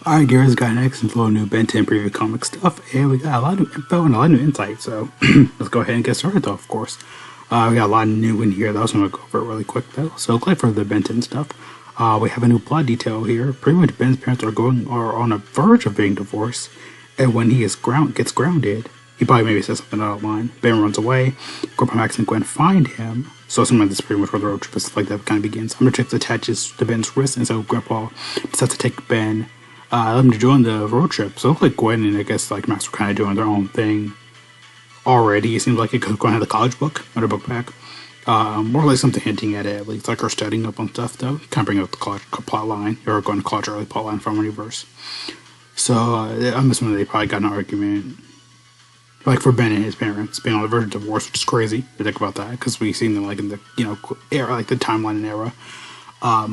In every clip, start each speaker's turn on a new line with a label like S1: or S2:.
S1: Alright, Garrett's got next and a little new Ben 10 preview comic stuff, and we got a lot of new info and a lot of new insight, so let's go ahead and get started though, of course. We got a lot of new in here though, so I'm going to go over it really quick though. So, like for the Ben 10 stuff, we have a new plot detail here. Pretty much Ben's parents are on a verge of being divorced, and when he gets grounded, he probably maybe says something out of line. Ben runs away, Grandpa Max and Gwen find him, so something like this is pretty much where the road trip is like that kind of begins. Omnitrix attaches to Ben's wrist, and so Grandpa decides to take Ben let them to join the road trip. So it looked like Gwen and I guess like Max were kind of doing their own thing already. It seems like it could Gwen had the college book or the book back. More like something hinting at it, at least like her studying up on stuff though. Kind of bring up the college plot line or going to college early plot line from Universe. So I'm assuming they probably got an argument. Like for Ben and his parents being on the verge of divorce, which is crazy to think about that because we've seen them like in the era, like the timeline and era.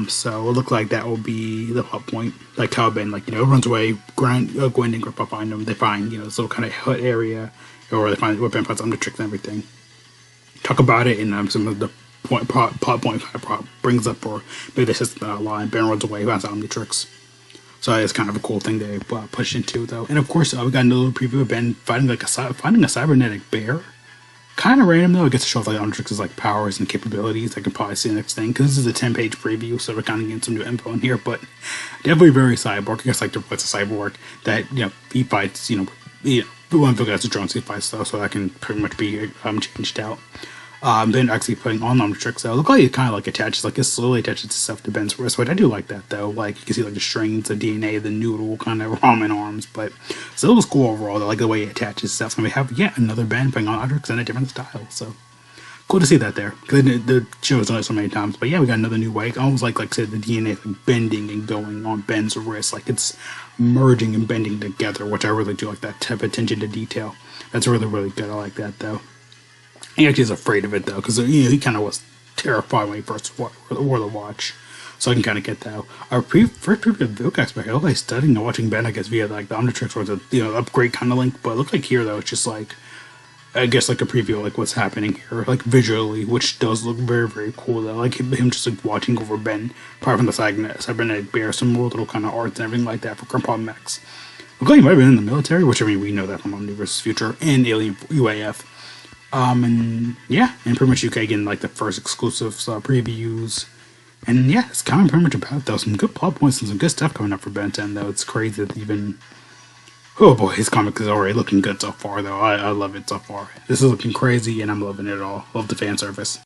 S1: So it looked like that will be the plot point. Like how Ben, runs away. Gwen and Grandpa find him. They find, this little kind of hut area, or they find where Ben finds Omnitrix and everything. Talk about it, and some of the plot point kind of brings up, or maybe they says that line. Ben runs away, finds Omnitrix. So it's kind of a cool thing they push into, though. And of course, we got another preview of Ben finding a cybernetic bear. Kind of random though. It gets to show off like Omnitrix's like powers and capabilities. I can probably see the next thing because this is a 10-page preview, so we're kind of getting some new info in here. But definitely very cyborg. I guess like it's a cyborg that he fights. One Vilgax a drones he fights though, so that can pretty much be changed out. Then actually putting on Omnitrix though, look like it kind of like attaches, like it slowly attaches itself to Ben's wrist, which I do like that though. Like you can see like the strings, the DNA, the noodle kind of ramen arms, but still looks cool overall. I like the way it attaches itself, and we have yet another Ben putting on Omnitrix in a different style. So cool to see that there. Because the show has done it so many times, but yeah, we got another new way. Almost like I said, the DNA is like bending and going on Ben's wrist, like it's merging and bending together, which I really do like that type of attention to detail. That's really really good. I like that though. He actually is afraid of it though, because he kind of was terrified when he first wore the watch. So I can kind of get that. Our first preview of Vilgax back, I look like studying and watching Ben, I guess, via like the Omnitrix or the upgrade kind of link. But it looked like here though, it's just like, I guess like a preview of like what's happening here, like visually, which does look very very cool though. Like him just like watching over Ben, apart from the cybernetic bear, some more little kind of arts and everything like that for Grandpa Max. Look like he might have been in the military, which I mean we know that from Omniverse Future and Alien UAF. And yeah, and pretty much UK getting like the first exclusive previews, and yeah, it's kind of pretty much about though. Some good plot points and some good stuff coming up for Ben 10 though. It's crazy that even, oh boy, his comic is already looking good so far though. I love it so far. This is looking crazy, and I'm loving it all. Love the fan service.